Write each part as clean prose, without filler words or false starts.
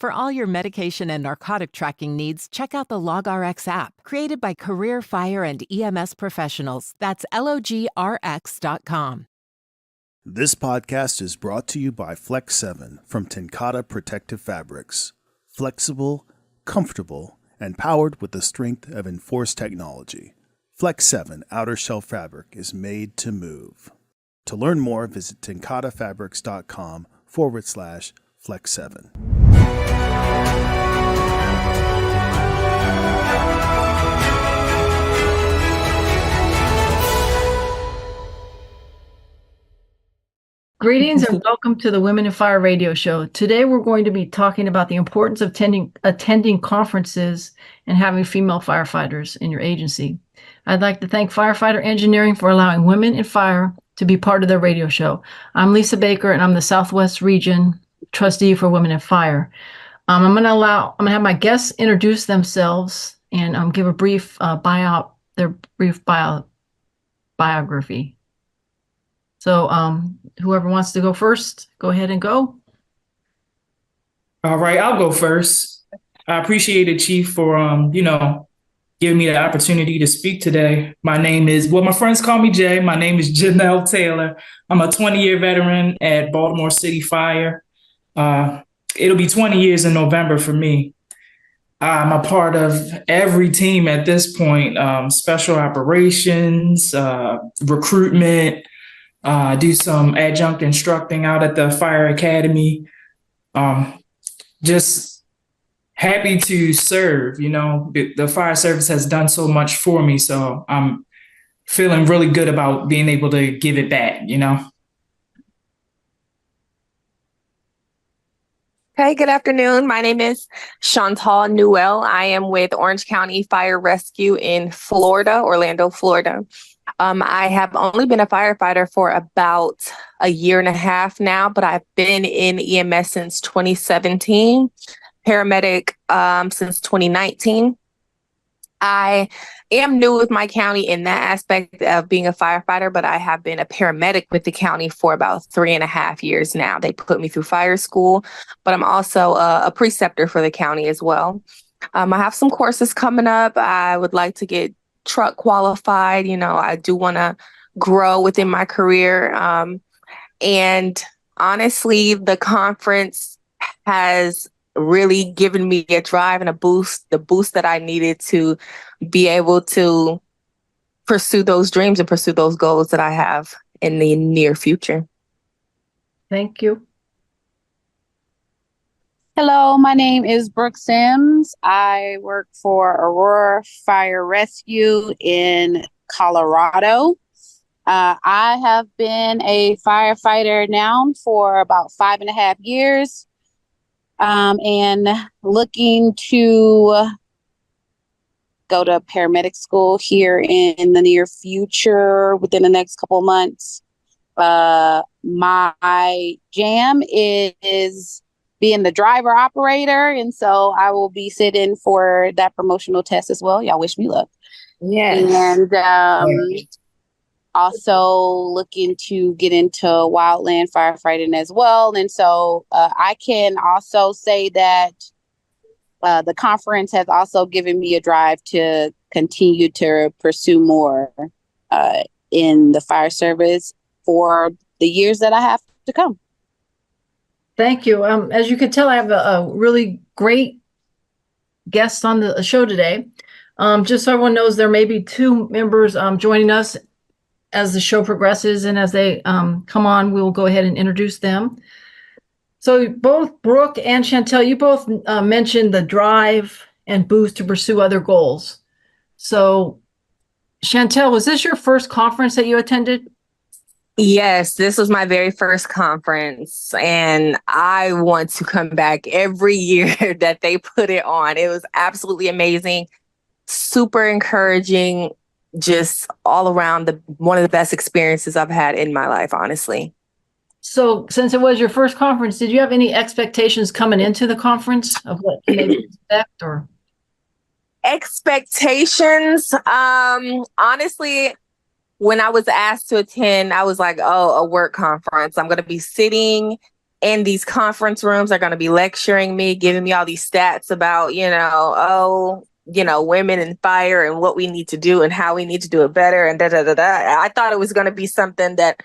For all your medication and narcotic tracking needs, check out the LogRX app, created by career fire and EMS professionals. That's LogRX.com. This podcast is brought to you by Flex 7 from TenCate Protective Fabrics. Flexible, comfortable, and powered with the strength of enforced technology. Flex 7 outer shell fabric is made to move. To learn more, visit tencatefabrics.com/Flex 7. Greetings and welcome to the Women in Fire radio show. Today we're going to be talking about the importance of attending conferences and having female firefighters in your agency. I'd like to thank Firefighter Engineering for allowing Women in Fire to be part of their radio show. I'm Lisa Baker and I'm the Southwest Region Trustee for Women in Fire. I'm going to have my guests introduce themselves and give a brief biography. So whoever wants to go first, go ahead and go. All right, I'll go first. I appreciate it, Chief, for giving me the opportunity to speak today. My friends call me Jay. My name is Jennell Taylor. I'm a 20-year veteran at Baltimore City Fire. It'll be 20 years in November for me. I'm a part of every team at this point, special operations, recruitment, do some adjunct instructing out at the Fire Academy. Just happy to serve. The fire service has done so much for me, so I'm feeling really good about being able to give it back, Hey, good afternoon. My name is Chantel Newell. I am with Orange County Fire Rescue in Florida, Orlando, Florida. I have only been a firefighter for about a year and a half now, but I've been in EMS since 2017, paramedic since 2019. I am new with my county in that aspect of being a firefighter, but I have been a paramedic with the county for about 3.5 years now. They put me through fire school, but I'm also a preceptor for the county as well. I have some courses coming up. I would like to get truck qualified. I do want to grow within my career. And honestly, the conference has really given me a drive and the boost that I needed to be able to pursue those dreams and pursue those goals that I have in the near future. Thank you. Hello, my name is Brooke Sims. I work for Aurora Fire Rescue in Colorado. I have been a firefighter now for about 5.5 years. And looking to go to paramedic school here in the near future within the next couple of months. My jam is being the driver operator, and so I will be sitting for that promotional test as well. Y'all wish me luck. Yeah. And also looking to get into wildland firefighting as well. And so I can also say that the conference has also given me a drive to continue to pursue more in the fire service for the years that I have to come. Thank you. As you can tell, I have a really great guest on the show today. Just so everyone knows, there may be two members joining us as the show progresses, and as they come on, we'll go ahead and introduce them. So both Brooke and Chantel, you both mentioned the drive and boost to pursue other goals. So Chantel, was this your first conference that you attended? Yes, this was my very first conference, and I want to come back every year that they put it on. It was absolutely amazing, super encouraging, just all around one of the best experiences I've had in my life, honestly. So since it was your first conference, did you have any expectations coming into the conference of what you maybe expect or? Expectations? Honestly, when I was asked to attend, I was like, oh, a work conference. I'm going to be sitting in these conference rooms are going to be lecturing me, giving me all these stats about, women in fire and what we need to do and how we need to do it better and da da da da. I thought it was going to be something that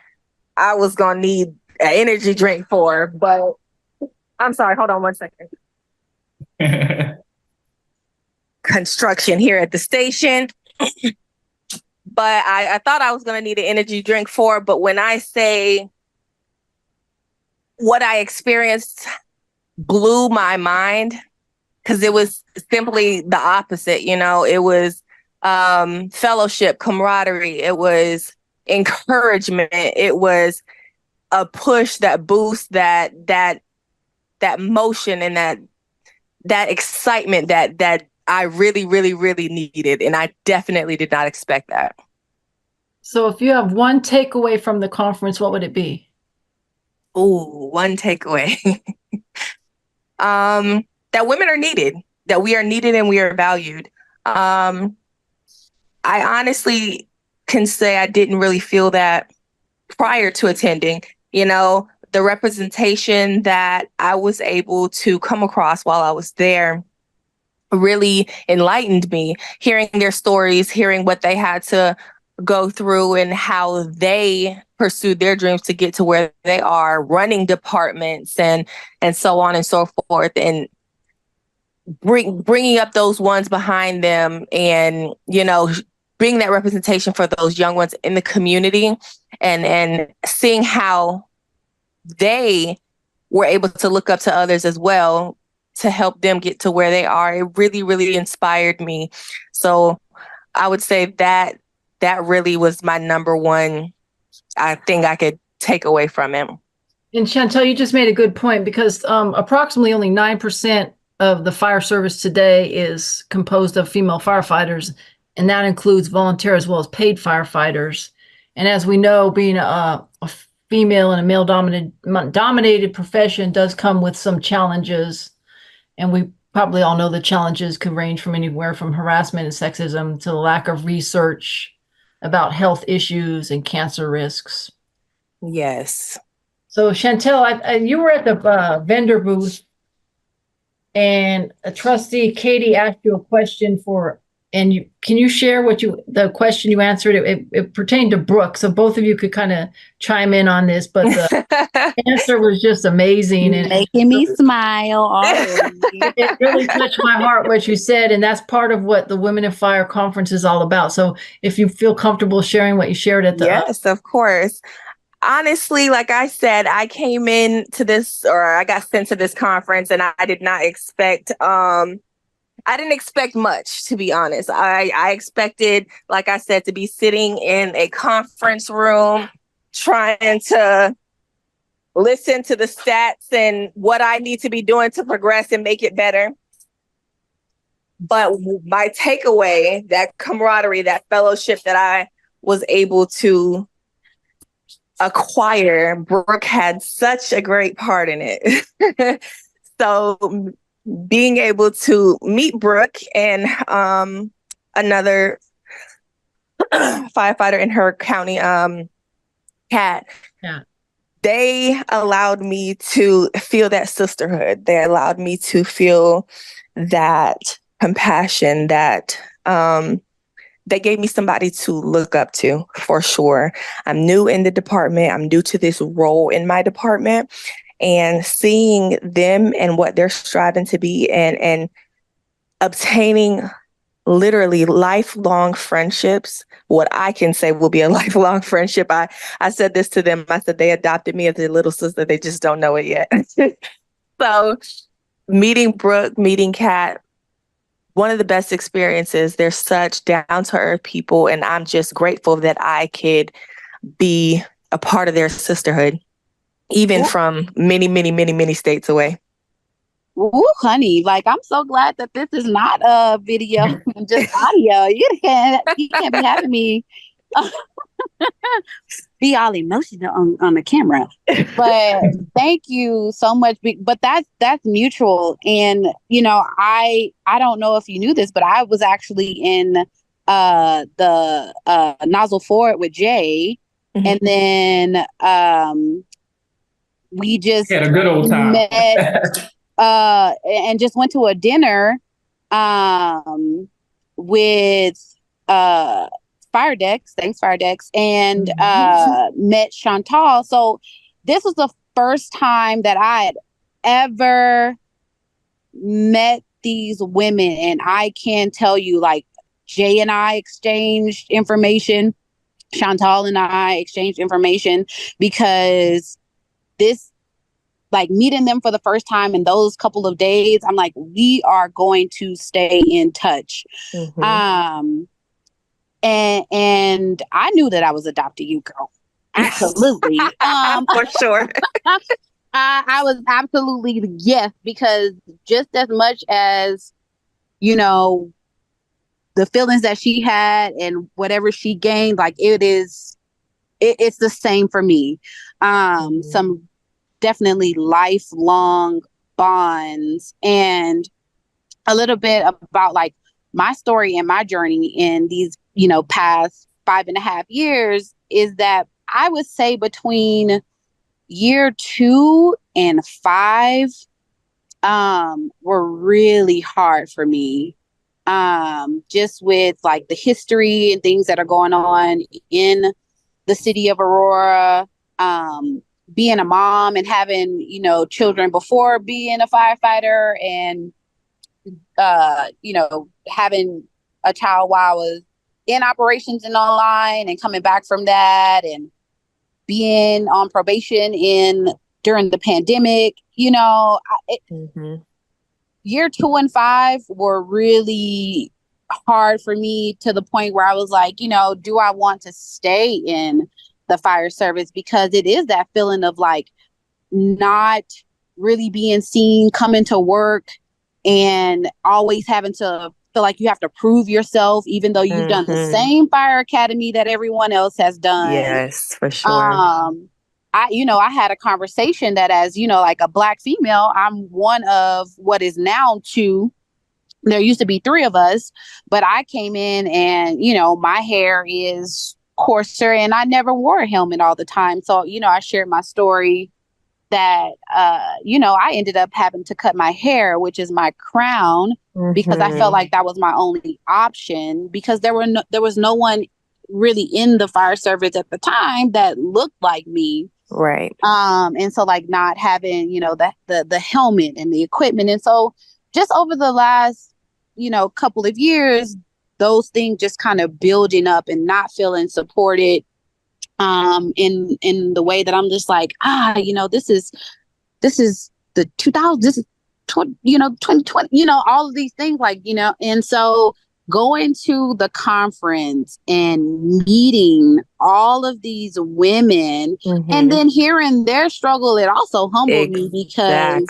I was going to need an energy drink for, but I'm sorry. Hold on one second. Construction here at the station. But I thought I was going to need an energy drink for, but when I say what I experienced blew my mind, because it was simply the opposite. It was fellowship, camaraderie. It was encouragement. It was a push, that boost, that motion, and that excitement that I really, really, really needed. And I definitely did not expect that. So if you have one takeaway from the conference, what would it be? Ooh, one takeaway. That women are needed, that we are needed and we are valued. I honestly can say I didn't really feel that prior to attending. The representation that I was able to come across while I was there really enlightened me, hearing their stories, hearing what they had to go through and how they pursued their dreams to get to where they are, running departments and so on and so forth, and bringing up those ones behind them, and being that representation for those young ones in the community, and seeing how they were able to look up to others as well to help them get to where they are. It really, really inspired me. So I would say that really was my number one thing I could take away from it. And Chantel, you just made a good point, because approximately only 9% of the fire service today is composed of female firefighters, and that includes volunteer as well as paid firefighters. And as we know, being a female in a male-dominated profession does come with some challenges. And we probably all know the challenges could range from anywhere from harassment and sexism to the lack of research about health issues and cancer risks. Yes. So Chantel, you were at the vendor booth, and a trustee, Katie, asked you a question can you share the question you answered? It pertained to Brooke, so both of you could kind of chime in on this, but the answer was just amazing. And making me smile already. It really touched my heart what you said, and that's part of what the Women in Fire conference is all about. So if you feel comfortable sharing what you shared at the Yes, of course. Honestly, like I said, I came into this, or I got sent to this conference, and I did not expect I didn't expect much, to be honest. I expected, like I said, to be sitting in a conference room trying to listen to the stats and what I need to be doing to progress and make it better. But my takeaway, that camaraderie, that fellowship that I was able to acquire, Brooke had such a great part in it. So being able to meet Brooke and another firefighter in her county, Kat, they allowed me to feel that sisterhood. They allowed me to feel that compassion, that they gave me somebody to look up to, for sure. I'm new in the department. I'm new to this role in my department. And seeing them and what they're striving to be, and obtaining literally lifelong friendships, what I can say will be a lifelong friendship. I said this to them. I said they adopted me as their little sister. They just don't know it yet. So meeting Brooke, meeting Kat, one of the best experiences. They're such down-to-earth people, and I'm just grateful that I could be a part of their sisterhood, even from many, many, many, many states away. Ooh, honey, I'm so glad that this is not a video and just audio. You can't be having me be all emotional on the camera. But thank you so much. But that's mutual. And I don't know if you knew this, but I was actually in the Nozzle Forward with Jay, and then we just had a good old time. met and just went to a dinner with Fire Decks, thanks Fire Decks, and met Chantel. So this was the first time that I had ever met these women, and I can tell you, like, Jay and I exchanged information, Chantal and I exchanged information, because this, like, meeting them for the first time in those couple of days, I'm like, we are going to stay in touch. And I knew that I was adopted, you girl. Absolutely. For sure. I was absolutely yes, because just as much as, you know, the feelings that she had and whatever she gained, like, it's the same for me. Some definitely lifelong bonds. And a little bit about, like, my story and my journey in these, you know, past 5.5 years is that I would say between year 2 and 5 were really hard for me. Just with, like, the history and things that are going on in the city of Aurora, being a mom and having, you know, children before being a firefighter, and you know, having a child while I was in operations and online, and coming back from that, and being on probation during the pandemic. You know, year 2 and 5 were really hard for me, to the point where I was like, you know, do I want to stay in the fire service? Because it is that feeling of, like, not really being seen, coming to work and always having to feel like you have to prove yourself, even though you've done the same fire academy that everyone else has done. Yes, for sure. I had a conversation that, as, you know, like a Black female, I'm one of what is now 2. There used to be 3 of us, but I came in and, you know, my hair is coarser and I never wore a helmet all the time. So, you know, I shared my story that, you know, I ended up having to cut my hair, which is my crown, because I felt like that was my only option, because there was no one really in the fire service at the time that looked like me. Right. And so, like, not having, you know, the helmet and the equipment. And so just over the last, you know, couple of years, those things just kind of building up and not feeling supported in the way that I'm just like, you know, this is the 2000, this is 2020, you know, all of these things, like, you know. And so going to the conference and meeting all of these women and then hearing their struggle, it also humbled me, because,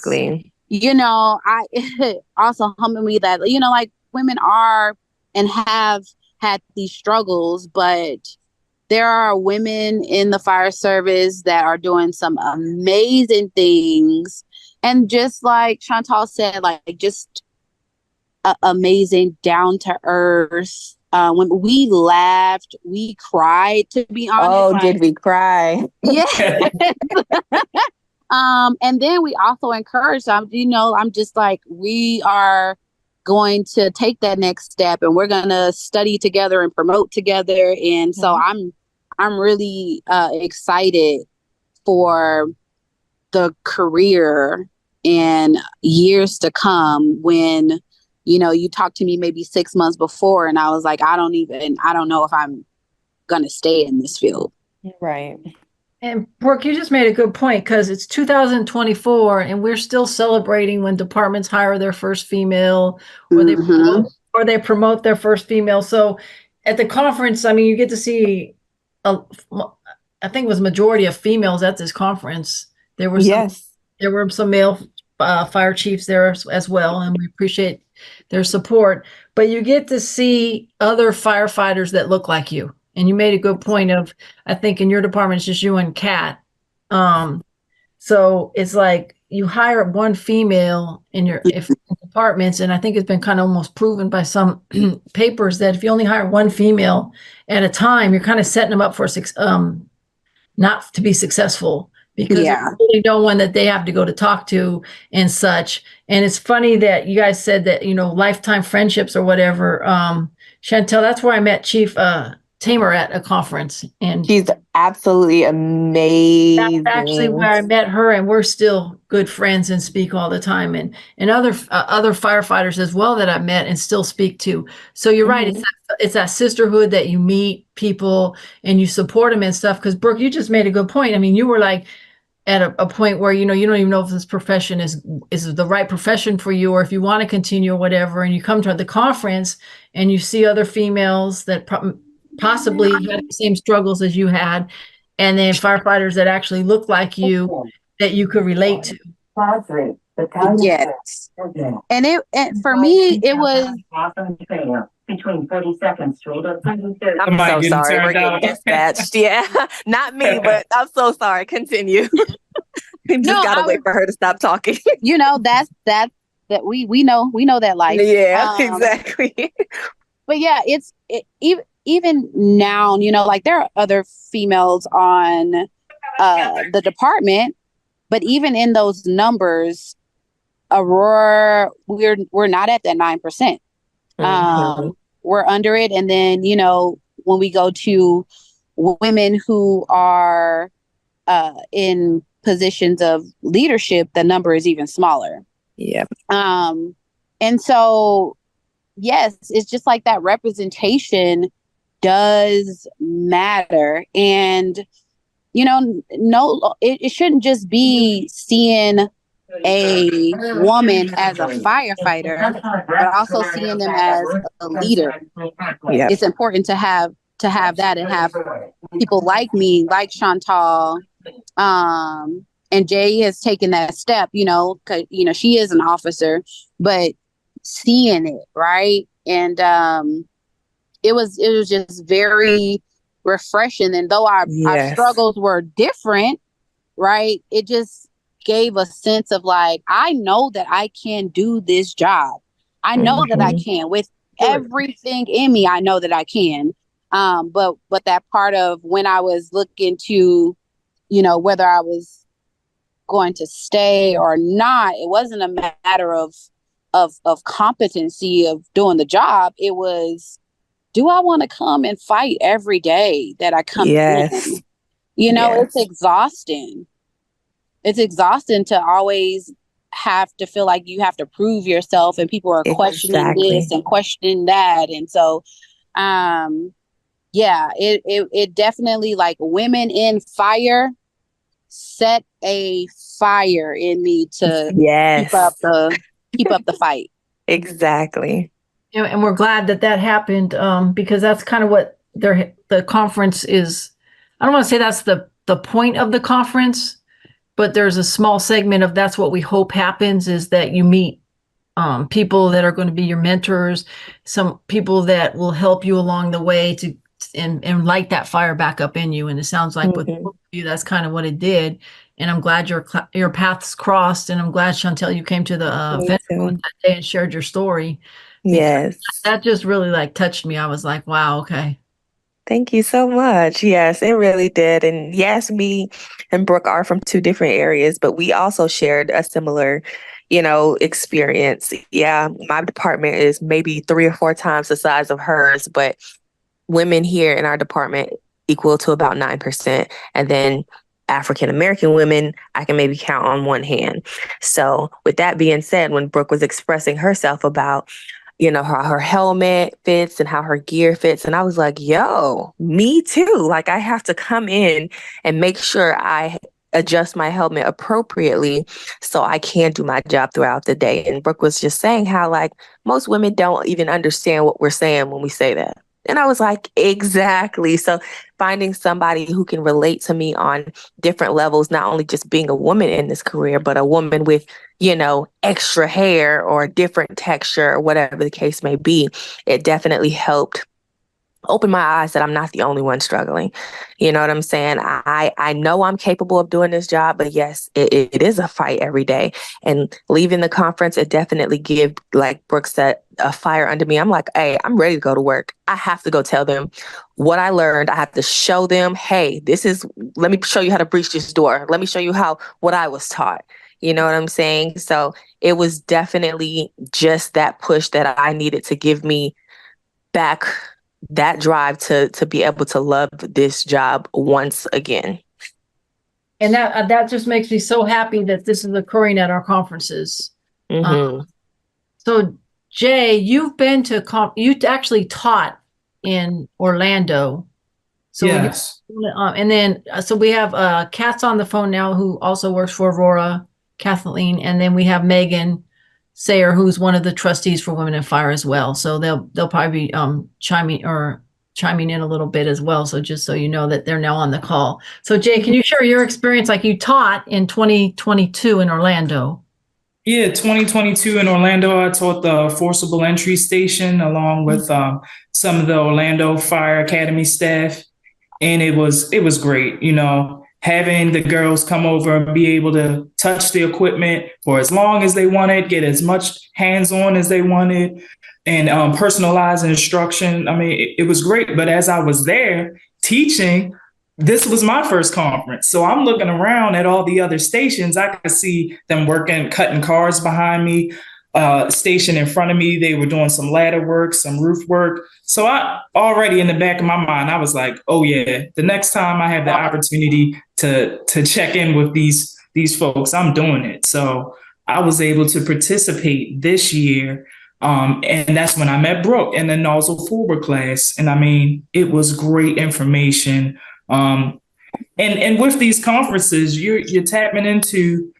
you know, it also humbled me that, you know, like, women are and have had these struggles, but there are women in the fire service that are doing some amazing things. And just like Chantal said, like, just amazing, down to earth. When we laughed, we cried, to be honest. Oh, like, did we cry? Yeah. And then we also encouraged, you know, I'm just like, we are going to take that next step, and we're going to study together and promote together. And so I'm really excited for the career and years to come, when, you know, you talked to me maybe 6 months before and I was like, I don't know if I'm going to stay in this field. Right. And Brooke, you just made a good point, because it's 2024 and we're still celebrating when departments hire their first female, or they promote their first female. So at the conference, I mean, you get to see, I think it was majority of females at this conference. There were some male fire chiefs there as well, and we appreciate their support. But you get to see other firefighters that look like you. And you made a good point of, I think in your department, it's just you and Kat. So it's like you hire one female in your departments, and I think it's been kind of almost proven by some papers that if you only hire one female at a time, you're kind of setting them up for not to be successful, because there's really no one that they have to go to talk to and such. And it's funny that you guys said that, lifetime friendships or whatever. Chantel, that's where I met Chief Tamer at a conference. And she's absolutely amazing. That's actually where I met her, and we're still good friends and speak all the time. And other firefighters as well that I met and still speak to. So you're right. It's that sisterhood that you meet people and you support them and stuff. Because Brooke, you just made a good point. I mean, you were like at a point where, you don't even know if this profession is the right profession for you, or if you want to continue or whatever. And you come to the conference and you see other females that possibly had the same struggles as you had, and then firefighters that actually look like you that you could relate to. Yes. And for me, it was between 42nd Street and 33rd. I'm so sorry. We're getting dispatched. Yeah. Not me, but I'm so sorry. Continue. We just gotta wait for her to stop talking. That we know that life. Yeah, exactly. But yeah, even now, like there are other females on the department, but even in those numbers, Aurora, we're not at that 9%. We're under it. And then, when we go to women who are in positions of leadership, the number is even smaller. Yeah. And so, yes, it's just like that representation does matter. And, it shouldn't just be seeing a woman as a firefighter, but also seeing them as a leader. Yeah. It's important to have that and have people like me, like Chantal, and Jay has taken that step, because, she is an officer, but seeing it, right? And it was just very refreshing. And though our struggles were different, right, it just gave a sense of like, I know that I can do this job. I know that I can with everything in me. I know that I can. But that part of when I was looking to, whether I was going to stay or not, it wasn't a matter of competency of doing the job. It was, do I want to come and fight every day that I come in? It's exhausting. It's exhausting to always have to feel like you have to prove yourself and people are questioning this and questioning that. And so, it definitely, like, women in fire set a fire in me to keep up the fight. Exactly. And we're glad that happened, because that's kind of what the conference is. I don't want to say that's the point of the conference, but there's a small segment of that's what we hope happens, is that you meet people that are going to be your mentors, some people that will help you along the way and light that fire back up in you. And it sounds like with you, that's kind of what it did. And I'm glad your paths crossed, and I'm glad, Chantel, you came to the event that day and shared your story. Yes. That just really touched me. I was like, wow, okay. Thank you so much. Yes, it really did. And yes, me and Brooke are from two different areas, but we also shared a similar, experience. Yeah, my department is maybe 3 or 4 times the size of hers, but women here in our department equal to about 9%. And then African American women, I can maybe count on one hand. So with that being said, when Brooke was expressing herself about how her helmet fits and how her gear fits. And I was like, yo, me too. Like, I have to come in and make sure I adjust my helmet appropriately so I can do my job throughout the day. And Brooke was just saying how, like, most women don't even understand what we're saying when we say that. And I was like, exactly. So finding somebody who can relate to me on different levels, not only just being a woman in this career, but a woman with, extra hair or different texture or whatever the case may be, it definitely helped opened my eyes that I'm not the only one struggling. You know what I'm saying? I know I'm capable of doing this job, but yes, it is a fight every day. And leaving the conference, it definitely gave, like Brooke said, a fire under me. I'm like, hey, I'm ready to go to work. I have to go tell them what I learned. I have to show them, hey, let me show you how to breach this door. Let me show you what I was taught. You know what I'm saying? So it was definitely just that push that I needed to give me back that drive to be able to love this job once again. And that just makes me so happy that this is occurring at our conferences. So Jay, you've been to you actually taught in Orlando. So yes. And then so we have Kat's on the phone now, who also works for Aurora, Kathleen, and then we have Megan Sayer, who's one of the trustees for Women in Fire as well. So they'll probably be chiming in a little bit as well. So just so you know that they're now on the call. So Jay, can you share your experience? Like, you taught in 2022 in Orlando. Yeah, 2022 in Orlando, I taught the forcible entry station along with some of the Orlando Fire Academy staff. And it was great, you know, having the girls come over and be able to touch the equipment for as long as they wanted, get as much hands-on as they wanted, and personalized instruction. I mean, it was great. But as I was there teaching, this was my first conference. So I'm looking around at all the other stations. I could see them working, cutting cars behind me, station in front of me. They were doing some ladder work, some roof work. So I already in the back of my mind, I was like, oh yeah, the next time I have the opportunity to check in with these folks, I'm doing it. So I was able to participate this year. And that's when I met Brooke in the nozzle forward class. And I mean, it was great information. And with these conferences, you're tapping into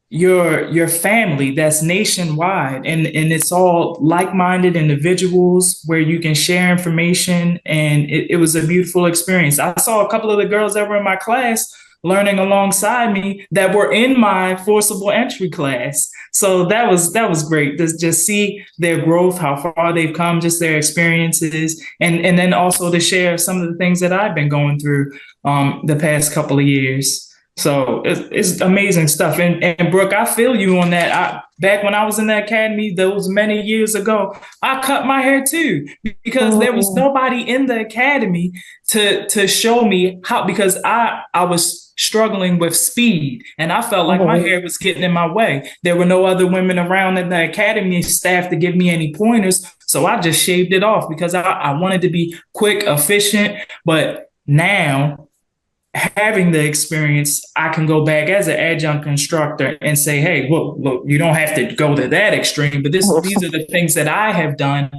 your family that's nationwide, and it's all like-minded individuals where you can share information, and it was a beautiful experience. I saw a couple of the girls that were in my class learning alongside me that were in my forcible entry class. So that was great to just see their growth, how far they've come, just their experiences, and then also to share some of the things that I've been going through the past couple of years. So it's amazing stuff. And Brooke, I feel you on that. Back when I was in the academy, those many years ago, I cut my hair too, because there was nobody in the academy to show me how, because I was struggling with speed and I felt like my hair was getting in my way. There were no other women around in the academy staff to give me any pointers. So I just shaved it off because I wanted to be quick, efficient. But now, having the experience, I can go back as an adjunct instructor and say, hey, look, you don't have to go to that extreme, but these are the things that I have done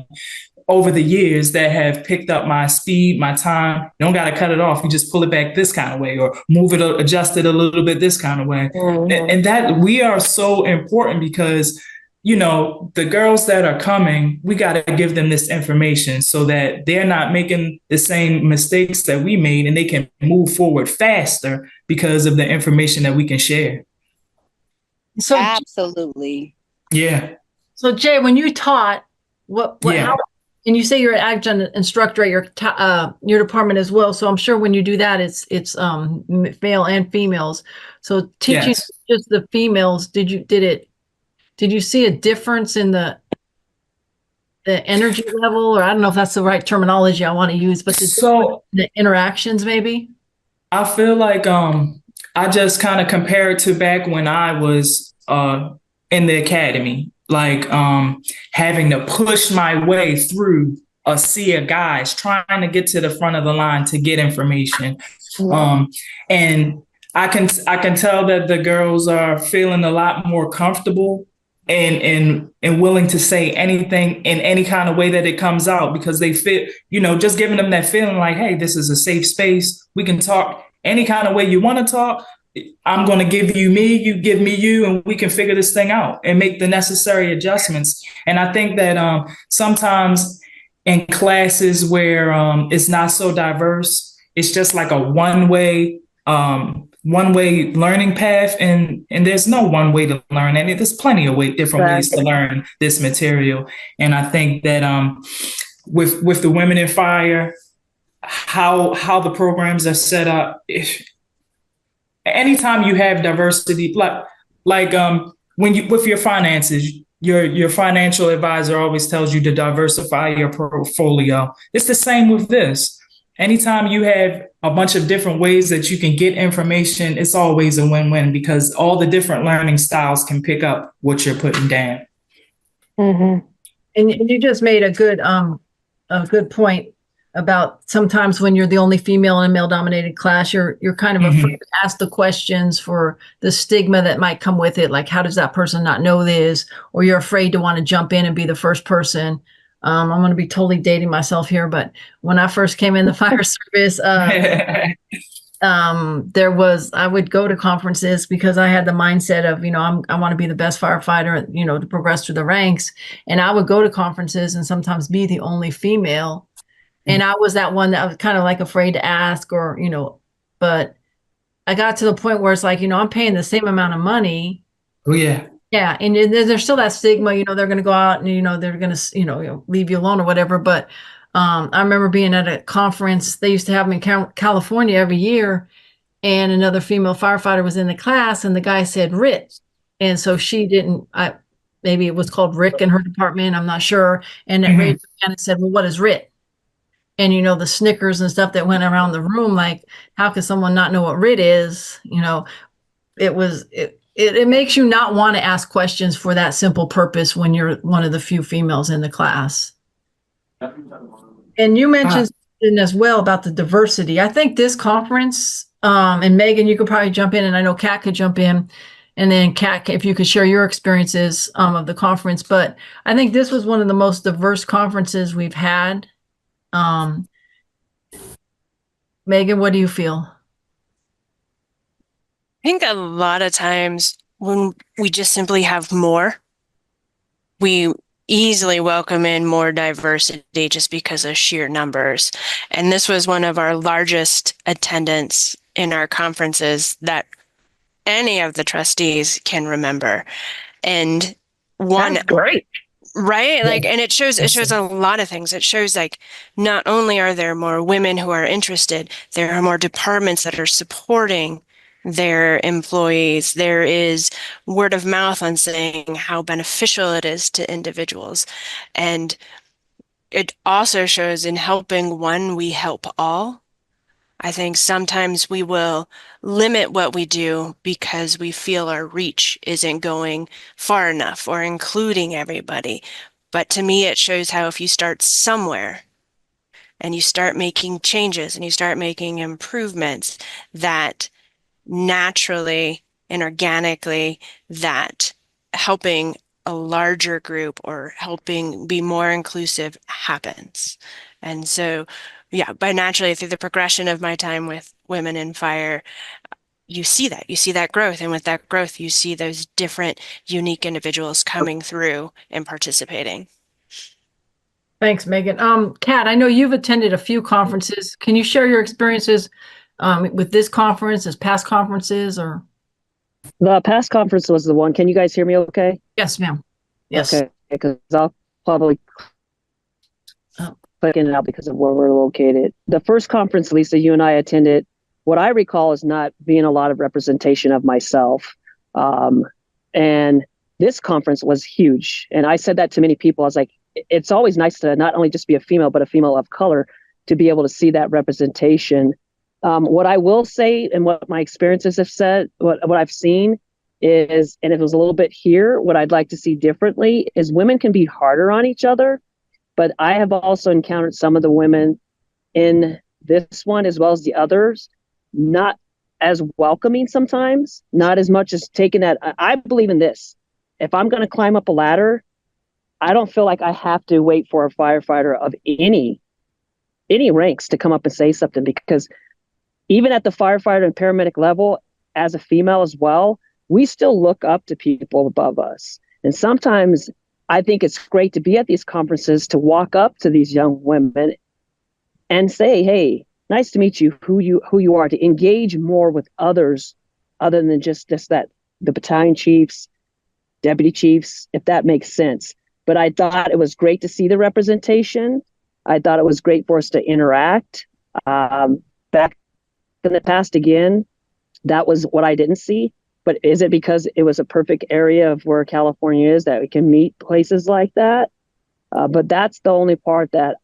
over the years that have picked up my speed, my time. You don't got to cut it off. You just pull it back this kind of way, or move it, adjust it a little bit this kind of way. And that we are so important because, you know, the girls that are coming, we got to give them this information so that they're not making the same mistakes that we made, and they can move forward faster because of the information that we can share. So absolutely. Yeah. So Jay, when you taught, how, and you say you're an adjunct instructor at your department as well. So I'm sure when you do that, it's male and females. So teaching just the females, did you see a difference in the energy level, or I don't know if that's the right terminology I want to use, but the interactions maybe? I feel like I just kind of compare it to back when I was in the academy, like having to push my way through a sea of guys trying to get to the front of the line to get information. And I can tell that the girls are feeling a lot more comfortable and willing to say anything in any kind of way that it comes out, because they feel, you know, just giving them that feeling like, hey, this is a safe space. We can talk any kind of way you want to talk. I'm going to give you me, you give me you, and we can figure this thing out and make the necessary adjustments. And I think that sometimes in classes where it's not so diverse, it's just like a one-way learning path, and there's no one way to learn, and there's plenty of different ways to learn this material. And I think that with the Women in Fire how the programs are set up. Anytime you have diversity, like when you with your finances, your financial advisor always tells you to diversify your portfolio. It's the same with this. Anytime you have a bunch of different ways that you can get information, it's always a win-win because all the different learning styles can pick up what you're putting down. Mm-hmm. And you just made a good point about sometimes when you're the only female in a male-dominated class, you're kind of afraid to ask the questions for the stigma that might come with it. Like, how does that person not know this? Or you're afraid to want to jump in and be the first person. I'm going to be totally dating myself here, but when I first came in the fire service, I would go to conferences because I had the mindset of, I want to be the best firefighter, to progress through the ranks. And I would go to conferences and sometimes be the only female. And I was that one that I was kind of like afraid to ask but I got to the point where it's like, I'm paying the same amount of money. Oh, yeah. Yeah. And there's still that stigma, they're going to go out and, they're going to, leave you alone or whatever. But I remember being at a conference. They used to have them in California every year. And another female firefighter was in the class and the guy said, Rick. And so she didn't, maybe it was called Rick in her department. I'm not sure. And it raised her hand and said, well, what is RIT? And, the Snickers and stuff that went around the room, like, how could someone not know what RIT is? It makes you not want to ask questions for that simple purpose when you're one of the few females in the class. And you mentioned as well about the diversity. I think this conference, and Megan, you could probably jump in, and I know Kat could jump in. And then Kat, if you could share your experiences of the conference. But I think this was one of the most diverse conferences we've had. Megan, what do you feel? I think a lot of times when we just simply have more, we easily welcome in more diversity just because of sheer numbers. And this was one of our largest attendance in our conferences that any of the trustees can remember. And one, that's great. Right? Like, and it shows a lot of things. It shows like not only are there more women who are interested, there are more departments that are supporting their employees. There is word of mouth on saying how beneficial it is to individuals. And it also shows in helping one, we help all. I think sometimes we will limit what we do because we feel our reach isn't going far enough or including everybody. But to me, it shows how if you start somewhere and you start making changes and you start making improvements, that naturally and organically, that helping a larger group or helping be more inclusive happens. And so yeah, but naturally through the progression of my time with women in fire, you see that growth. And with that growth, you see those different unique individuals coming through and participating. Thanks, Megan. Kat, I know you've attended a few conferences. Can you share your experiences with this conference, as past conferences, or? The past conference was the one. Can you guys hear me okay? Yes, ma'am. Yes. Okay, because I'll probably click in and out because of where we're located. The first conference, Lisa, you and I attended, what I recall is not being a lot of representation of myself. And this conference was huge. And I said that to many people. I was like, it's always nice to not only just be a female, but a female of color, to be able to see that representation. What I will say and what my experiences have said, what I've seen is, and if it was a little bit here, what I'd like to see differently is women can be harder on each other. But I have also encountered some of the women in this one, as well as the others, not as welcoming sometimes, not as much as taking that. I believe in this. If I'm going to climb up a ladder, I don't feel like I have to wait for a firefighter of any ranks to come up and say something, because even at the firefighter and paramedic level, as a female as well, we still look up to people above us. And sometimes I think it's great to be at these conferences, to walk up to these young women and say, hey, nice to meet you, who you are, to engage more with others other than just that, the battalion chiefs, deputy chiefs, if that makes sense. But I thought it was great to see the representation. I thought it was great for us to interact. Back in the past, again, that was what I didn't see. But is it because it was a perfect area of where California is that we can meet places like that? But that's the only part that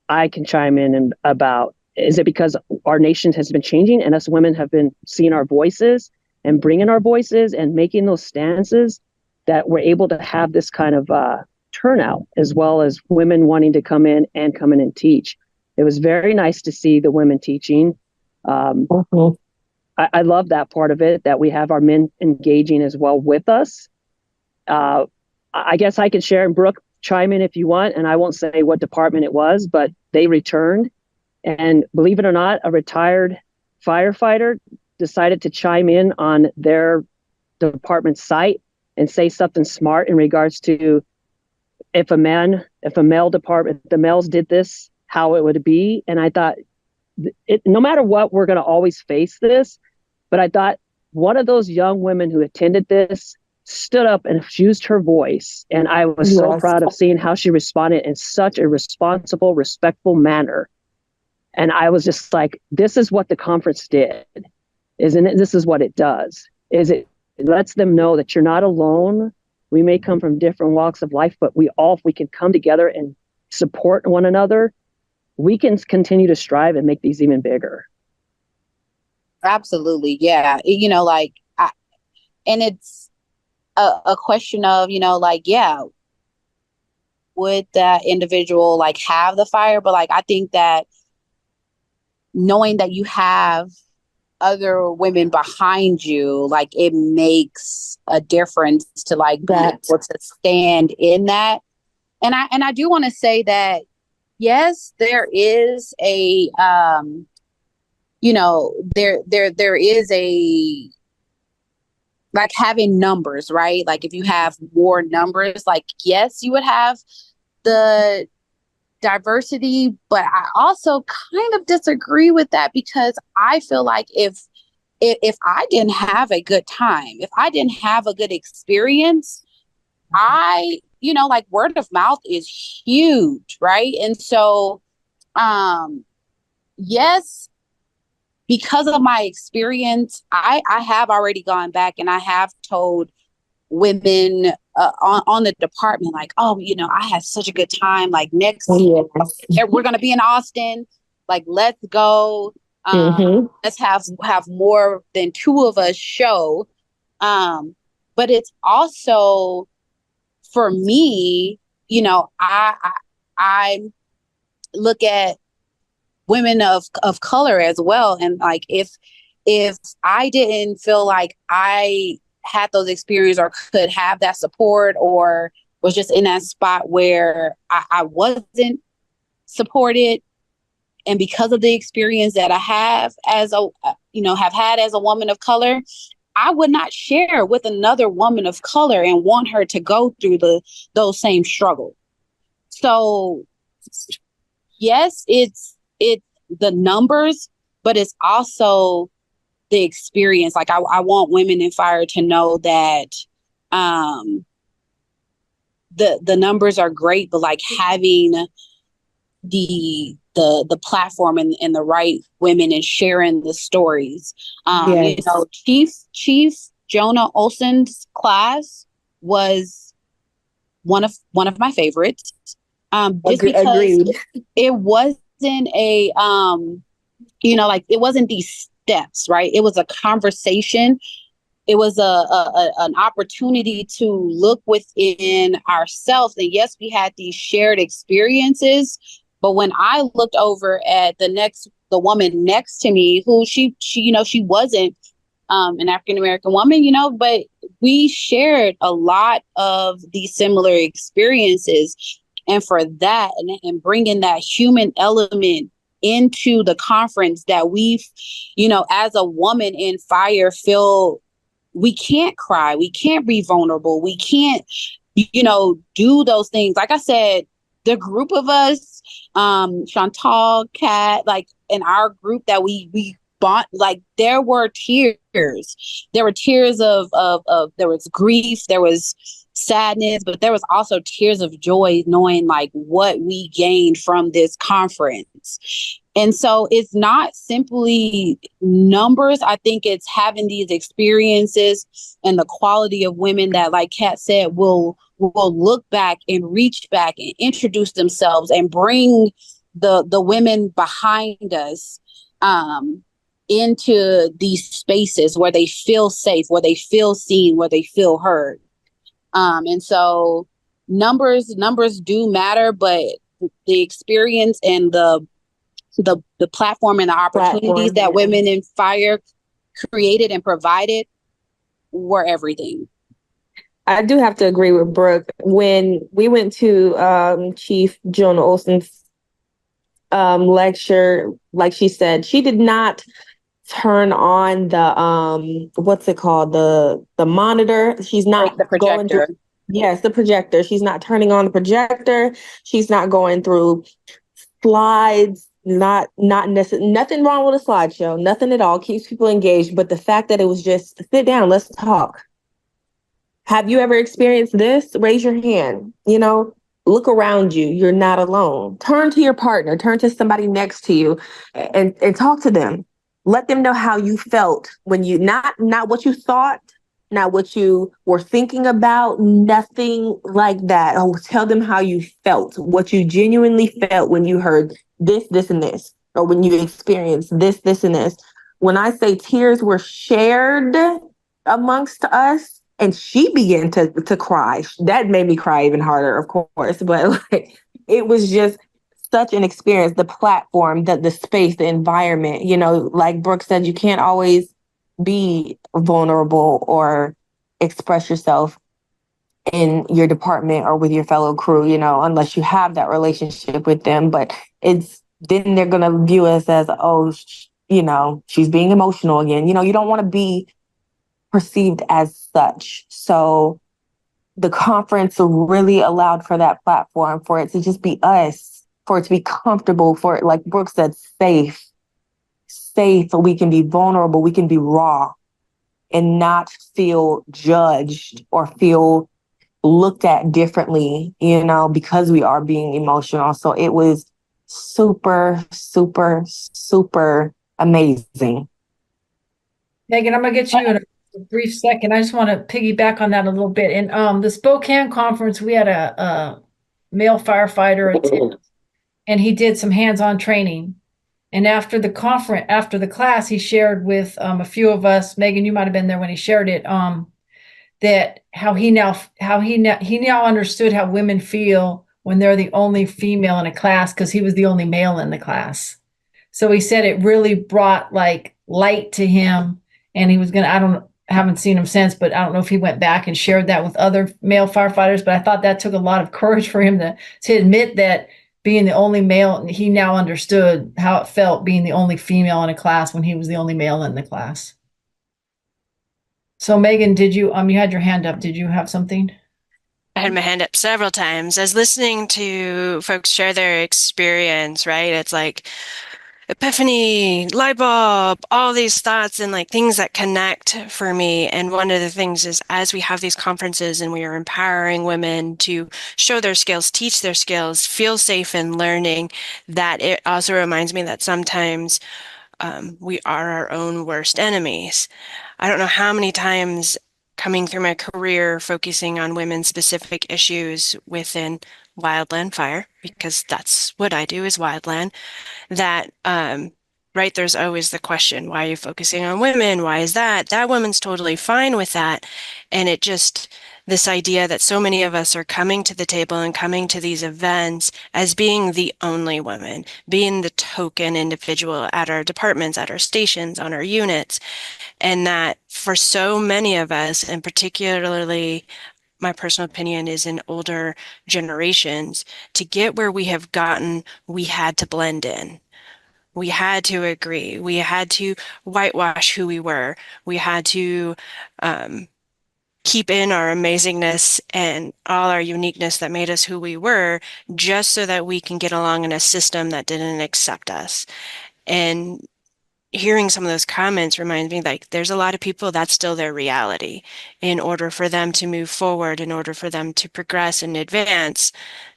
I can chime in about. Is it because our nation has been changing and us women have been seeing our voices and bringing our voices and making those stances that we're able to have this kind of turnout, as well as women wanting to come in and teach? It was very nice to see the women teaching. I love that part of it, that we have our men engaging as well with us. I guess I can share, and Brooke, chime in if you want, and I won't say what department it was, but they returned. And believe it or not, a retired firefighter decided to chime in on their department site and say something smart in regards to if the males did this, how it would be. And I thought, no matter what, we're going to always face this. But I thought one of those young women who attended this stood up and used her voice. And I was so proud of seeing how she responded in such a responsible, respectful manner. And I was just like, this is what the conference did, isn't it? This is what it does. It lets them know that you're not alone. We may come from different walks of life, but if we can come together and support one another, we can continue to strive and make these even bigger. Absolutely. Yeah. And it's a question of, would that individual have the fire? But I think that knowing that you have other women behind you, it makes a difference to be able to stand in that. And I do want to say that, yes, there is a, there is a, having numbers, right? If you have more numbers, yes, you would have the diversity, but I also kind of disagree with that, because I feel like if I didn't have a good time, if I didn't have a good experience, word of mouth is huge, right? And so, yes, because of my experience, I have already gone back and I have told women on the department, I had such a good time. Next year, we're going to be in Austin. Let's go. Let's have more than two of us show. But it's also, for me, I look at women of color as well. And if I didn't feel like I had those experiences or could have that support, or was just in that spot where I wasn't supported, and because of the experience that I have have had as a woman of color, I would not share with another woman of color and want her to go through those same struggles. So yes, it's the numbers, but it's also the experience. I want women in fire to know that the numbers are great, but having the platform and the right women and sharing the stories. Chief Jonah Olson's class was one of my favorites. Just because it wasn't a it wasn't these steps, right? It was a conversation. It was an opportunity to look within ourselves. And yes, we had these shared experiences, but when I looked over at the woman next to me, who she wasn't an African-American woman, but we shared a lot of these similar experiences. And for that, and bringing that human element into the conference, that we've, as a woman in fire, feel we can't cry, we can't be vulnerable, we can't, do those things. Like I said, the group of us, Chantel, Kat, in our group that we bond, there were tears. There were tears of there was grief, there was sadness, but there was also tears of joy, knowing what we gained from this conference. And so it's not simply numbers. I think it's having these experiences and the quality of women that, like Kat said, will look back and reach back and introduce themselves and bring the women behind us into these spaces where they feel safe, where they feel seen, where they feel heard. And so numbers do matter, but the experience and the platform and the opportunities that women in fire created and provided were everything. I do have to agree with Brooke. When we went to Chief Joan Olson's lecture, like she said, she did not turn on the what's it called, the monitor. She's not the projector. Going through, yes, the projector. She's not turning on the projector. She's not going through slides. Not necessarily, nothing wrong with a slideshow, nothing at all. Keeps people engaged. But the fact that it was just sit down, let's talk. Have you ever experienced this? Raise your hand. You know, look around you. You're not alone. Turn to your partner, turn to somebody next to you and talk to them. Let them know how you felt when you, not what you thought, not what you were thinking about, nothing like that. Oh, tell them how you felt, what you genuinely felt when you heard this, and this, or when you experienced this, and this. When I say tears were shared amongst us, and she began to cry, that made me cry even harder, of course. But like, it was just such an experience. The platform, the space, the environment. You know, like Brooke said, you can't always be vulnerable or express yourself in your department or with your fellow crew, you know, unless you have that relationship with them. But then they're going to view us as, oh, you know, she's being emotional again. You know, you don't want to be perceived as such. So the conference really allowed for that platform, for it to just be us, for it to be comfortable, for it, like Brooke said, safe, so we can be vulnerable, we can be raw and not feel judged or feel looked at differently, you know, because we are being emotional. So it was super, super, super amazing. Megan, I'm gonna get you in a brief second. I just want to piggyback on that a little bit. In the Spokane conference, we had a male firefighter attend, and he did some hands-on training. And after the conference, after the class, he shared with a few of us. Megan, you might have been there when he shared it. That he now understood how women feel when they're the only female in a class, because he was the only male in the class. So he said it really brought like light to him, and he was gonna. Haven't seen him since, but I don't know if he went back and shared that with other male firefighters. But I thought that took a lot of courage for him to admit that being the only male, he now understood how it felt being the only female in a class when he was the only male in the class. So Megan, did you had your hand up. Did you have something? I had my hand up several times. As listening to folks share their experience, right? It's like epiphany, light bulb, all these thoughts and like things that connect for me. And one of the things is, as we have these conferences and we are empowering women to show their skills, teach their skills, feel safe in learning, that it also reminds me that sometimes we are our own worst enemies. I don't know how many times coming through my career focusing on women-specific issues within wildland fire, because that's what I do is wildland, that, right, there's always the question, why are you focusing on women? Why is that? That woman's totally fine with that. And it just, this idea that so many of us are coming to the table and coming to these events as being the only woman, being the token individual at our departments, at our stations, on our units. And that for so many of us, and particularly my personal opinion is in older generations, to get where we have gotten, we had to blend in. We had to agree. We had to whitewash who we were. We had to keep in our amazingness and all our uniqueness that made us who we were, just so that we can get along in a system that didn't accept us. And hearing some of those comments reminds me like there's a lot of people that's still their reality. In order for them to move forward, in order for them to progress and advance,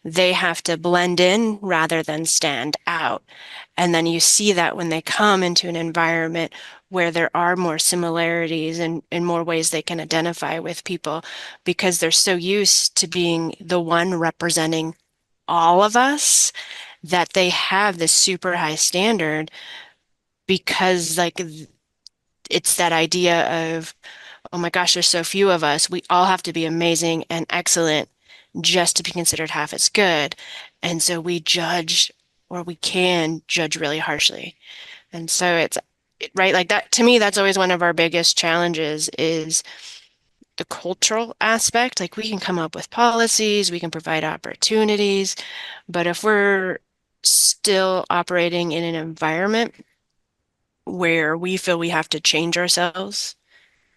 they have to blend in rather than stand out. And then you see that when they come into an environment where there are more similarities and more ways they can identify with people, because they're so used to being the one representing all of us, that they have this super high standard, because like it's that idea of, oh my gosh, there's so few of us. We all have to be amazing and excellent just to be considered half as good. And so we judge, or we can judge really harshly. And so it's right, like that, to me, that's always one of our biggest challenges is the cultural aspect. Like we can come up with policies, we can provide opportunities, but if we're still operating in an environment where we feel we have to change ourselves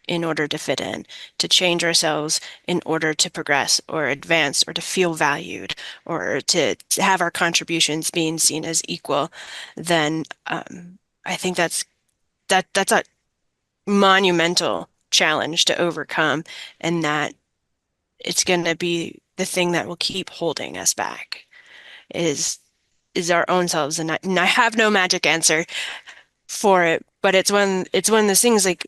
in order to fit in, to change ourselves in order to progress or advance or to feel valued or to have our contributions being seen as equal, then I think that's a monumental challenge to overcome, and that it's going to be the thing that will keep holding us back is our own selves. And I have no magic answer for it, but it's one of those things like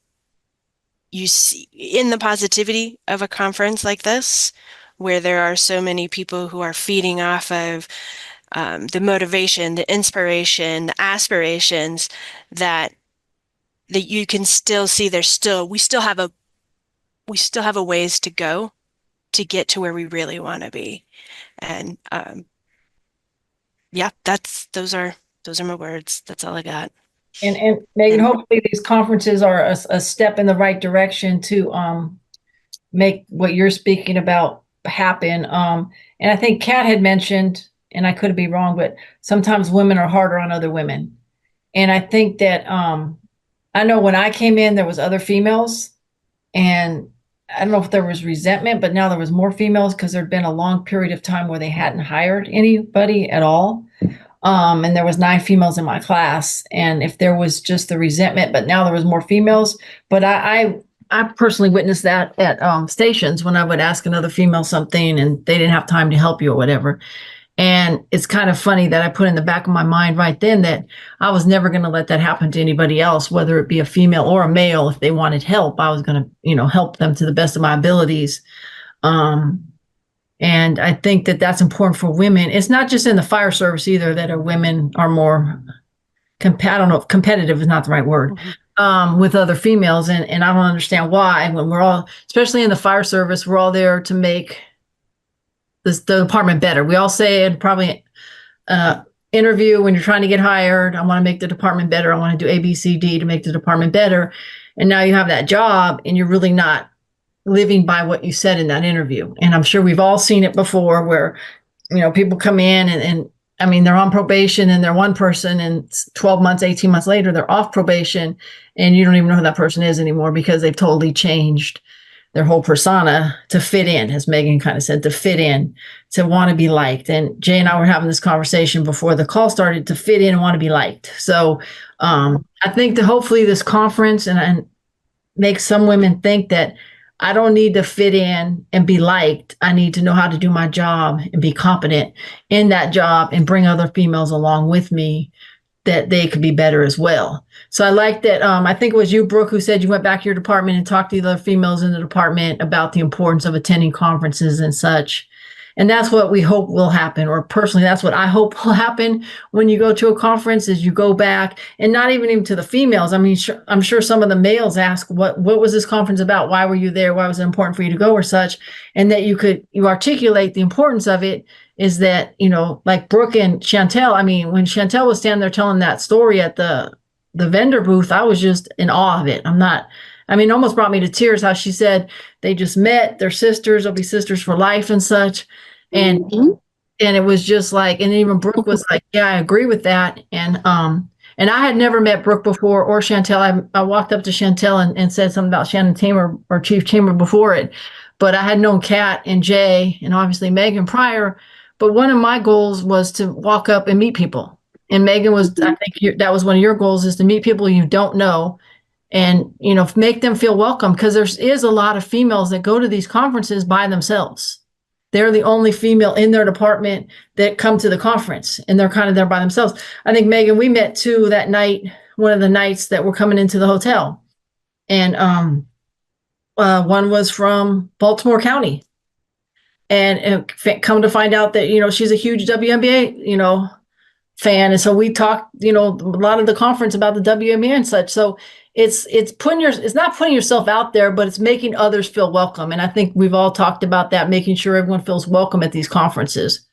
you see in the positivity of a conference like this, where there are so many people who are feeding off of the motivation, the inspiration, the aspirations, that you can still see we still have a ways to go to get to where we really want to be. And yeah, those are my words. That's all I got. And Megan, hopefully these conferences are a step in the right direction to make what you're speaking about happen. And I think Kat had mentioned, and I could be wrong, but sometimes women are harder on other women. And I think that I know when I came in, there was other females, and I don't know if there was resentment, but now there was more females because there'd been a long period of time where they hadn't hired anybody at all. And there was 9 females in my class. And if there was just the resentment, but now there was more females. But I personally witnessed that at stations when I would ask another female something and they didn't have time to help you or whatever. And it's kind of funny that I put in the back of my mind right then that I was never going to let that happen to anybody else, whether it be a female or a male. If they wanted help, I was going to, help them to the best of my abilities. And I think that that's important for women. It's not just in the fire service either that women are more, I don't know if competitive is not the right word, with other females. And I don't understand why, when we're all, especially in the fire service, we're all there to make the department better. We all say it probably interview when you're trying to get hired. I want to make the department better. I want to do A, B, C, D to make the department better. And now you have that job and you're really not living by what you said in that interview. And I'm sure we've all seen it before where, people come in and I mean, they're on probation and they're one person, and 12 months, 18 months later, they're off probation and you don't even know who that person is anymore because they've totally changed their whole persona to fit in, as Megan kind of said, to fit in, to want to be liked. And Jay and I were having this conversation before the call started, to fit in and want to be liked. So I think that hopefully this conference and makes some women think that I don't need to fit in and be liked. I need to know how to do my job and be competent in that job and bring other females along with me that they could be better as well. So I like that. I think it was you, Brooke, who said you went back to your department and talked to the other females in the department about the importance of attending conferences and such. And that's what we hope will happen, or personally, that's what I hope will happen when you go to a conference, is you go back, and not even to the females. I mean, I'm sure some of the males ask, what was this conference about? Why were you there? Why was it important for you to go or such? And that you articulate the importance of it, is that, like Brooke and Chantel, I mean, when Chantel was standing there telling that story at the vendor booth, I was just in awe of it. It almost brought me to tears how she said they just met, they're sisters, they'll be sisters for life and such. And and it was just like, and even Brooke was like, yeah, I agree with that. And I had never met Brooke before, or Chantel. I walked up to Chantel and said something about Shannon Tamer or Chief Tamer before it, but I had known Kat and Jay and obviously Megan prior. But one of my goals was to walk up and meet people And Megan was, I think that was one of your goals, is to meet people you don't know and, make them feel welcome, because there is a lot of females that go to these conferences by themselves. They're the only female in their department that come to the conference, and they're kind of there by themselves. I think, Megan, we met too that night, one of the nights that were coming into the hotel. And one was from Baltimore County. And come to find out that, she's a huge WNBA, fan. And so we talked, a lot of the conference about the WNBA and such. So it's not putting yourself out there, but it's making others feel welcome. And I think we've all talked about that, making sure everyone feels welcome at these conferences.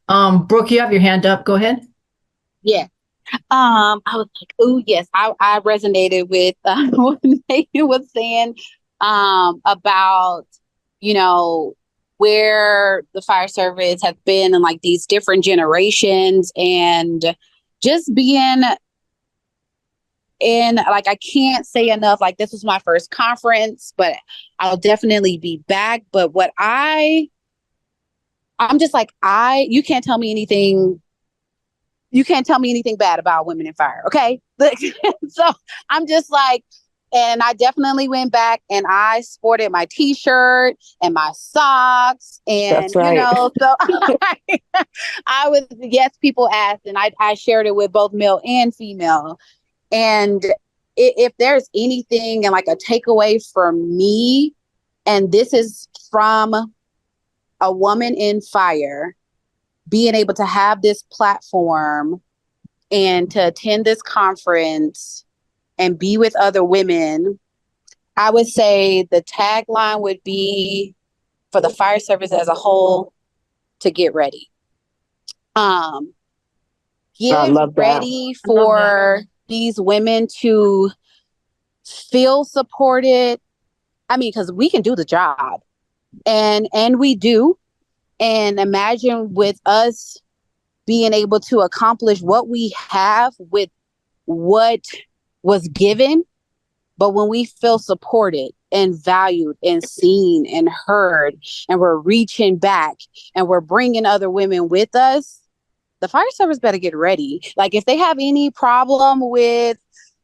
Brooke, you have your hand up. Go ahead. Yeah. I was like, oh yes, I resonated with what Megan was saying about, where the fire service has been in like these different generations, and just being in, like, I can't say enough, like, this was my first conference, but I'll definitely be back. But what I'm just like, you can't tell me anything bad about women in fire. Okay. So I'm just like, and I definitely went back and I sported my t-shirt and my socks, and, That's right. so I was, yes, people asked, and I shared it with both male and female. And if there's anything and like a takeaway for me, and this is from a woman in fire, being able to have this platform and to attend this conference and be with other women, I would say the tagline would be for the fire service as a whole to get ready. Get ready for these women to feel supported. I mean, because we can do the job, and we do. And imagine with us being able to accomplish what we have with what was given, but when we feel supported and valued and seen and heard, and we're reaching back and we're bringing other women with us, the fire service better get ready. Like, if they have any problem with,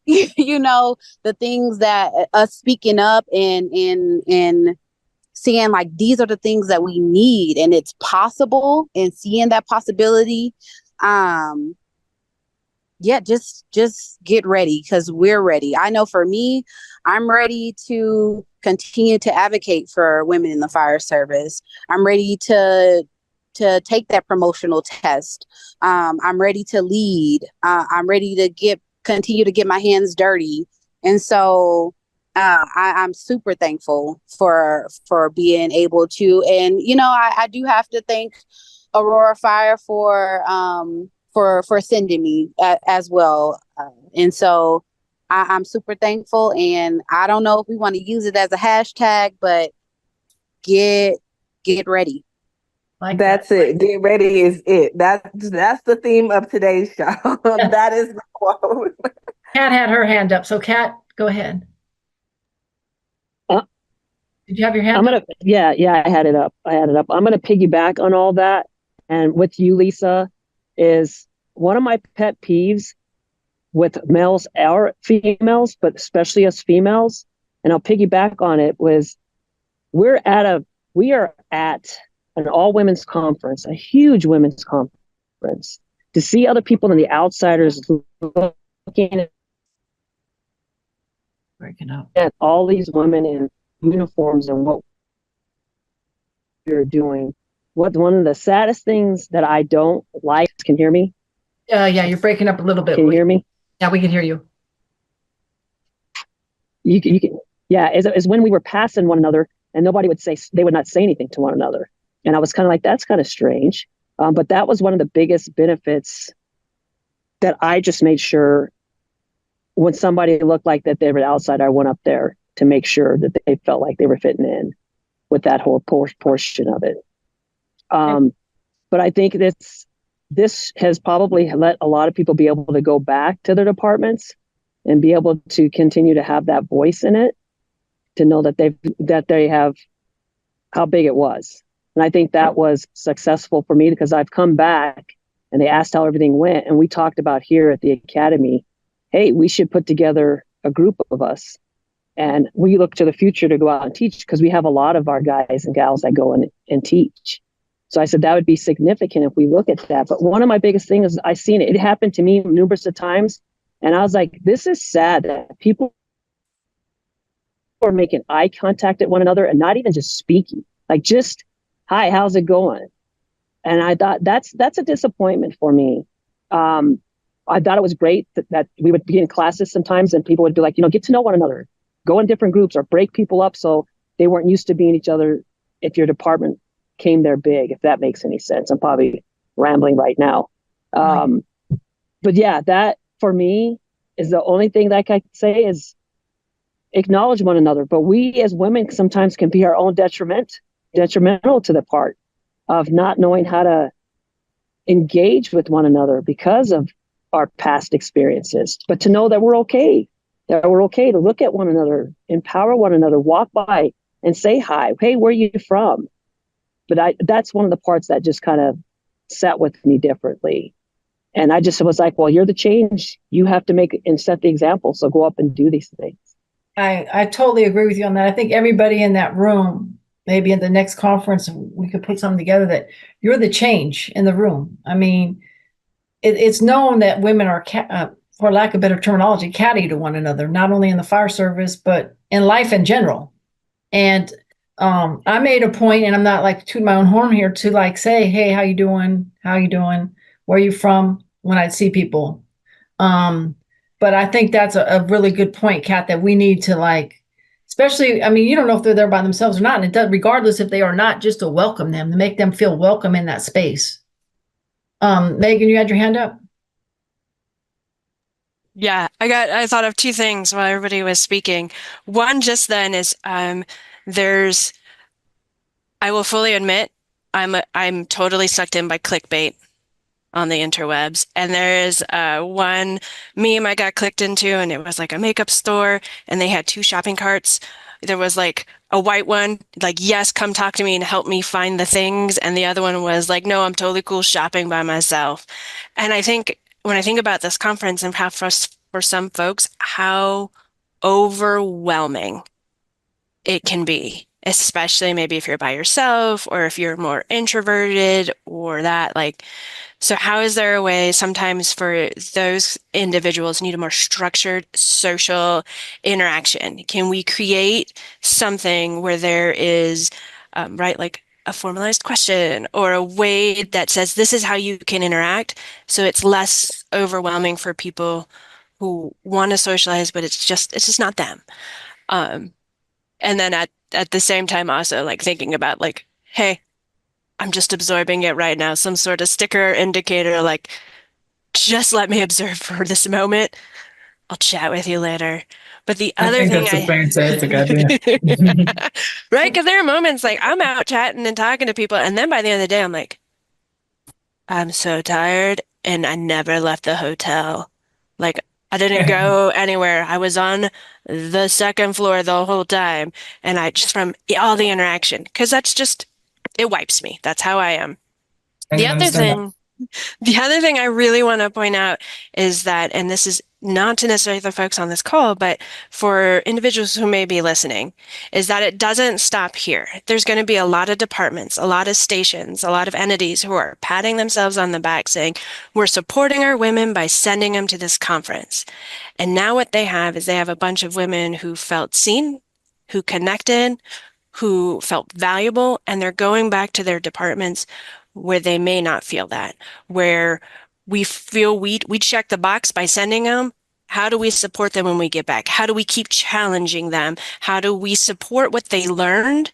the things that us speaking up and seeing like these are the things that we need and it's possible, and seeing that possibility, just get ready, because we're ready. I know for me, I'm ready to continue to advocate for women in the fire service. I'm ready to take that promotional test. I'm ready to lead. I'm ready to continue to get my hands dirty. And so I'm super thankful for being able to, and I do have to thank Aurora Fire for sending me as well. And so I'm super thankful, and I don't know if we want to use it as a hashtag, but get ready. Like that's it. Get ready is it. That's the theme of today's show. That is the quote. Kat had her hand up. So Kat, go ahead. Did you have your hand up? Yeah, I had it up. I'm going to piggyback on all that. And with you, Lisa, is one of my pet peeves with males or females, but especially us females, and I'll piggyback on it, was we are at an all women's conference, a huge women's conference, to see other people and the outsiders looking at all these women in uniforms and what you're doing. One of the saddest things that I don't like, can you hear me? Yeah, you're breaking up a little bit. Can you hear me? Yeah, we can hear you. You can, yeah, is when we were passing one another and they would not say anything to one another. And I was kind of like, that's kind of strange. But that was one of the biggest benefits that I just made sure when somebody looked like that they were outside, I went up there to make sure that they felt like they were fitting in with that whole portion of it. But I think this has probably let a lot of people be able to go back to their departments and be able to continue to have that voice in it, to know that they have how big it was. And I think that was successful for me, because I've come back and they asked how everything went. And we talked about here at the academy, hey, we should put together a group of us. And we look to the future to go out and teach, because we have a lot of our guys and gals that go and teach. So I said that would be significant if we look at that. But one of my biggest things is I seen it. It happened to me numerous of times. And I was like, this is sad that people are making eye contact at one another and not even just speaking. Like, just, hi, how's it going? And I thought that's a disappointment for me. I thought it was great that we would be in classes sometimes and people would be like, get to know one another, go in different groups or break people up so they weren't used to being each other if your department came there big, if that makes any sense. I'm probably rambling right now. But yeah, that for me is the only thing that I can say is acknowledge one another. But we as women sometimes can be our own detrimental to the part of not knowing how to engage with one another because of our past experiences. But to know that we're okay to look at one another, empower one another, walk by and say hi. Hey, where are you from? But that's one of the parts that just kind of sat with me differently. And I just was like, well, you're the change. You have to make and set the example. So go up and do these things. I totally agree with you on that. I think everybody in that room, maybe in the next conference, we could put something together that you're the change in the room. I mean, it's known that women are, for lack of better terminology, catty to one another, not only in the fire service, but in life in general. And I made a point, and I'm not like tooting my own horn here, to like say, hey, how you doing? How you doing? Where are you from? When I'd see people. But I think that's a really good point, Kat, that we need to like, especially, I mean, you don't know if they're there by themselves or not. And it does, regardless if they are not, just to welcome them, to make them feel welcome in that space. Megan, you had your hand up. Yeah, I thought of two things while everybody was speaking. One just then is I will fully admit I'm totally sucked in by clickbait on the interwebs. And there is one meme I got clicked into, and it was like a makeup store, and they had two shopping carts. There was like a white one, like, yes, come talk to me and help me find the things. And the other one was like, no, I'm totally cool shopping by myself. And I think when I think about this conference and how for some folks, how overwhelming it can be, especially maybe if you're by yourself or if you're more introverted or that, like, so how is there a way sometimes for those individuals who need a more structured social interaction? Can we create something where there is, right, like a formalized question or a way that says this is how you can interact, so it's less overwhelming for people who want to socialize, but it's just not them. And then at the same time also like thinking about like, hey, I'm just absorbing it right now. Some sort of sticker indicator, like, just let me observe for this moment. I'll chat with you later. But the other thing that's a fantastic idea. right? Because there are moments like I'm out chatting and talking to people, and then by the end of the day, I'm like, I'm so tired, and I never left the hotel. Like, I didn't go anywhere. I was on the second floor the whole time, and I just from all the interaction, because that's just, it wipes me. That's how I am. The other thing I really want to point out is that, and this is not to necessarily the folks on this call, but for individuals who may be listening, is that it doesn't stop here. There's going to be a lot of departments, a lot of stations, a lot of entities who are patting themselves on the back saying, we're supporting our women by sending them to this conference. And now what they have is they have a bunch of women who felt seen, who connected, who felt valuable, and they're going back to their departments where they may not feel that, where we feel we check the box by sending them. How do we support them when we get back? How do we keep challenging them? How do we support what they learned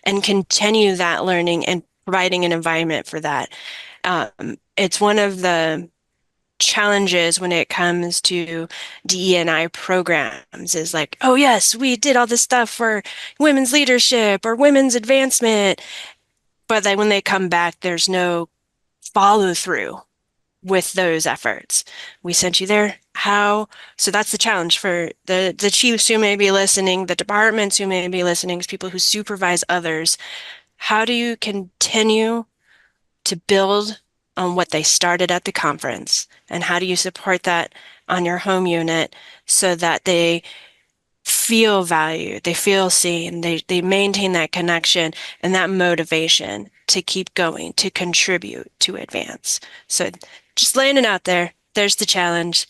and continue that learning and providing an environment for that? It's one of the challenges when it comes to DE&I programs is like, oh yes, we did all this stuff for women's leadership or women's advancement. But then when they come back, there's no follow through with those efforts. We sent you there. How? So that's the challenge for the chiefs who may be listening, the departments who may be listening, people who supervise others. How do you continue to build on what they started at the conference, and how do you support that on your home unit so that they feel valued, they feel seen, they maintain that connection and that motivation to keep going, to contribute, to advance. So just laying it out there. There's the challenge.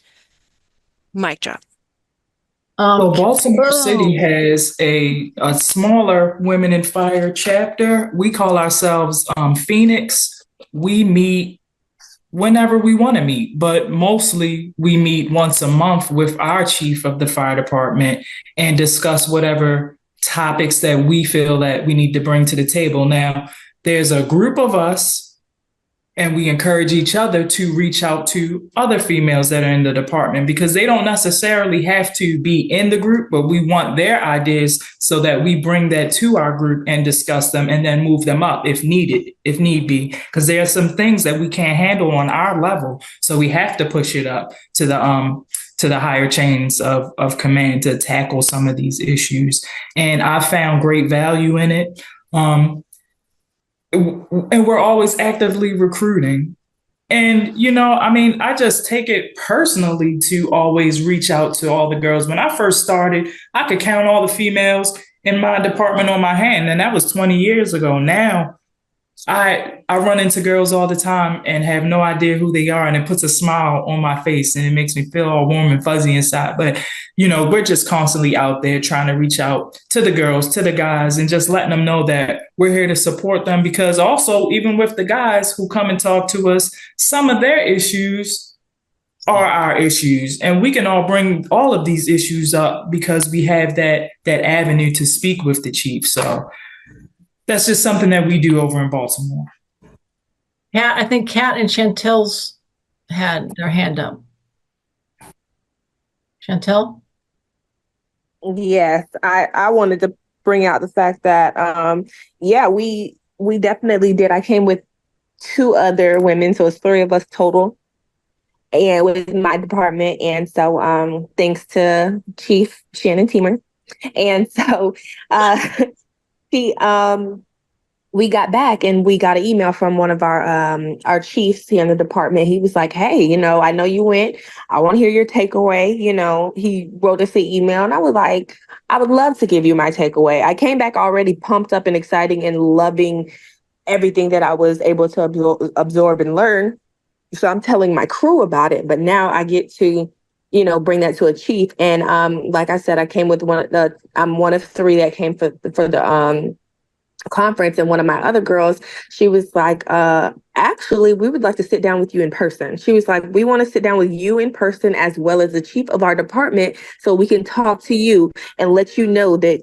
Mic drop. Well, Baltimore City has a smaller Women in Fire chapter. We call ourselves Phoenix. We meet whenever we want to meet, but mostly we meet once a month with our chief of the fire department and discuss whatever topics that we feel that we need to bring to the table. Now, there's a group of us, and we encourage each other to reach out to other females that are in the department, because they don't necessarily have to be in the group, but we want their ideas so that we bring that to our group and discuss them and then move them up if needed, if need be, because there are some things that we can't handle on our level. So we have to push it up to the higher chains of command to tackle some of these issues. And I found great value in it. And we're always actively recruiting. And, I just take it personally to always reach out to all the girls. When I first started, I could count all the females in my department on my hand, and that was 20 years ago. Now, I run into girls all the time and have no idea who they are, and it puts a smile on my face and it makes me feel all warm and fuzzy inside. But, we're just constantly out there trying to reach out to the girls, to the guys, and just letting them know that we're here to support them, because also, even with the guys who come and talk to us, some of their issues are our issues, and we can all bring all of these issues up because we have that avenue to speak with the chief. So that's just something that we do over in Baltimore. Yeah, I think Kat and Chantel's had their hand up. Chantel? Yes, I wanted to bring out the fact that, we definitely did. I came with 2 other women, so it's 3 of us total, and with my department. And so thanks to Chief Shannon Teemer. And so we got back and we got an email from one of our chiefs here in the department. He was like, hey, I know you went. I want to hear your takeaway. He wrote us an email, and I was like, I would love to give you my takeaway. I came back already pumped up and exciting and loving everything that I was able to absorb and learn. So I'm telling my crew about it, but now I get to, bring that to a chief. And like I said, I came with I'm one of 3 that came for the conference. And one of my other girls, she was like, actually, we would like to sit down with you in person. She was like, we want to sit down with you in person as well as the chief of our department so we can talk to you and let you know that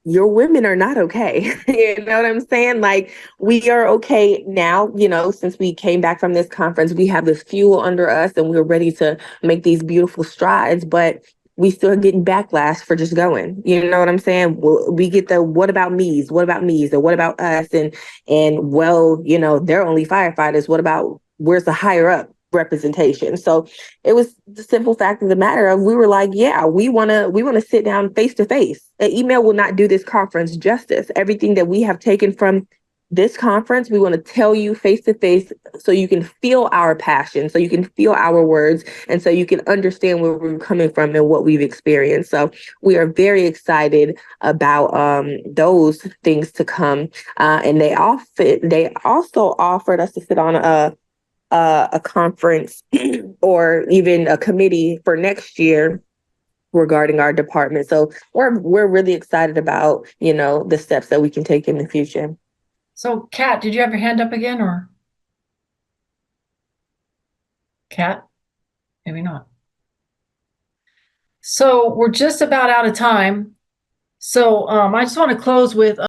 your women are not okay. You know what I'm saying? Like, we are okay now, since we came back from this conference, we have this fuel under us and we're ready to make these beautiful strides, but we still getting backlash for just going. You know what I'm saying? We get the what about me's, or what about us? And they're only firefighters. What about where's the higher up representation? So it was the simple fact of the matter of, we were like, yeah, we want to sit down face to face. An email will not do this conference justice. Everything that we have taken from this conference, we want to tell you face to face so you can feel our passion, so you can feel our words, and so you can understand where we're coming from and what we've experienced. So we are very excited about those things to come. And they also offered us to sit on a conference or even a committee for next year regarding our department. So we're really excited about, the steps that we can take in the future. So, Kat, did you have your hand up again, or? Kat? Maybe not. So we're just about out of time. So I just want to close with